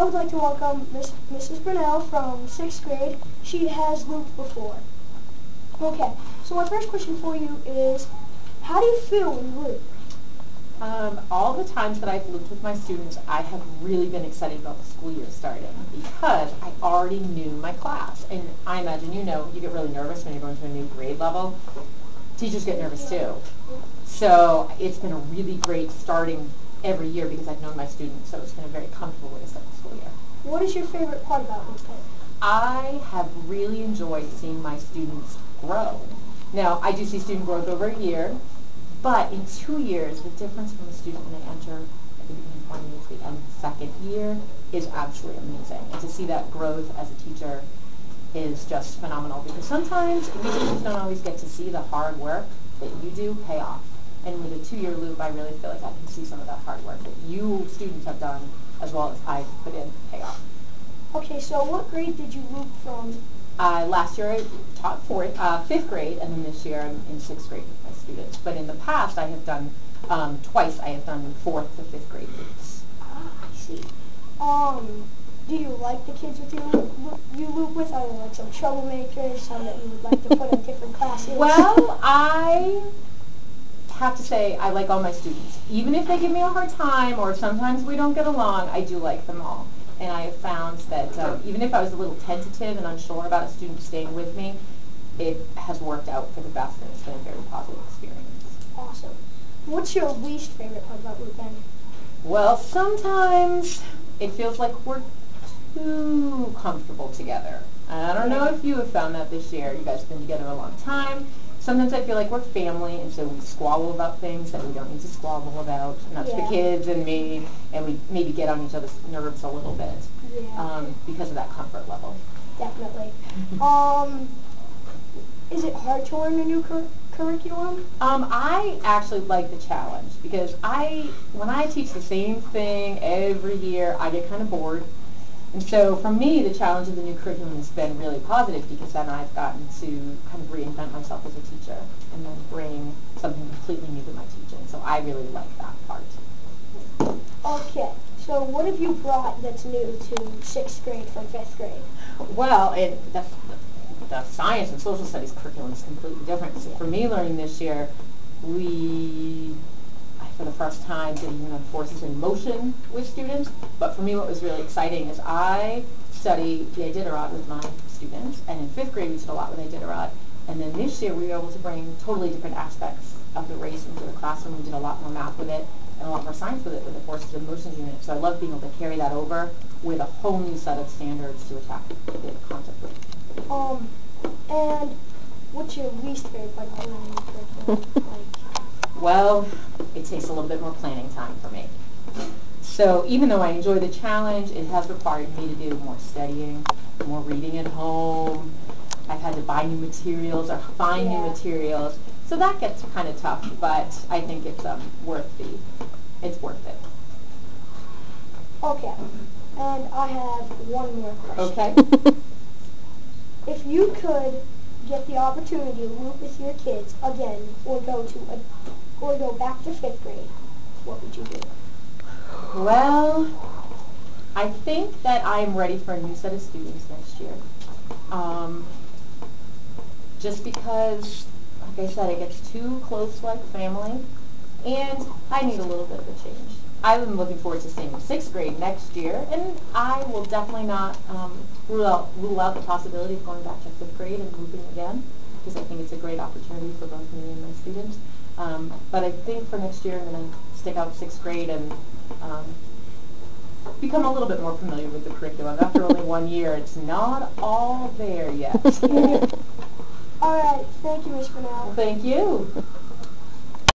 I would like to welcome Mrs. Brunel from 6th grade. She has looped before. Okay, so my first question for you is, how do you feel when you loop? All the times that I've looped with my students, I have really been excited about the school year starting because I already knew my class. And I imagine you get really nervous when you're going to a new grade level. Teachers get nervous too. So it's been a really great starting every year because I've known my students, so it's been a very comfortable way to start the school year. What is your favorite part about looping? I have really enjoyed seeing my students grow. Now, I do see student growth over a year, but in 2 years, the difference from a student when they enter at the beginning of 1 year to the end of the second year is absolutely amazing. And to see that growth as a teacher is just phenomenal because sometimes we teachers don't always get to see the hard work that you do pay off. And with a 2-year loop, I really feel like I can see some of that hard work that you students have done as well as I put in pay off. Okay, so what grade did you loop from? Last year I taught 5th grade, and then this year I'm in 6th grade with my students. But in the past I have done, twice I have done 4th to 5th grade loops. Ah, I see. Do you like the kids with you loop with? Are there like some troublemakers, some that you would like to put in different classes? Well, I have to say I like all my students. Even if they give me a hard time or sometimes we don't get along, I do like them all. And I have found that even if I was a little tentative and unsure about a student staying with me, it has worked out for the best and it's been a very positive experience. Awesome. What's your least favorite part about looping? Well, sometimes it feels like we're too comfortable together. I don't know if you have found that this year. You guys have been together a long time. Sometimes I feel like we're family, and so we squabble about things that we don't need to squabble about. And that's the kids and me, and we maybe get on each other's nerves a little bit because of that comfort level. Definitely. Is it hard to learn a new curriculum? I actually like the challenge because when I teach the same thing every year, I get kind of bored. And so for me, the challenge of the new curriculum has been really positive because then I've gotten to kind of reinvent myself as a teacher and then bring something completely new to my teaching. So I really like that part. Okay, so what have you brought that's new to 6th grade from 5th grade? Well, the science and social studies curriculum is completely different. So for me, learning this year, for the first time, did forces in motion with students. But for me, what was really exciting is I study the Iditarod with my students, and in 5th grade we did a lot with Iditarod. And then this year we were able to bring totally different aspects of the race into the classroom. We did a lot more math with it and a lot more science with it with the forces in motion unit. So I love being able to carry that over with a whole new set of standards to attack the concept with. And what's your least favorite part about learning the curriculum? Well, it takes a little bit more planning time for me. So even though I enjoy the challenge, it has required me to do more studying, more reading at home. I've had to buy new materials or find new materials. So that gets kind of tough, but I think it's worth it. Okay, and I have one more question. Okay. If you could get the opportunity to loop with your kids again or go back to 5th grade, what would you do? Well, I think that I'm ready for a new set of students next year. Just because, like I said, it gets too close like family, and I need a little bit of a change. I'm looking forward to seeing 6th grade next year, and I will definitely not rule out the possibility of going back to 5th grade and looping again, because I think it's a great opportunity for both me and my students. But I think for next year I'm going to stick out 6th grade and become a little bit more familiar with the curriculum. After only 1 year, it's not all there yet. All right, thank you, Ms. Brunel. Thank you.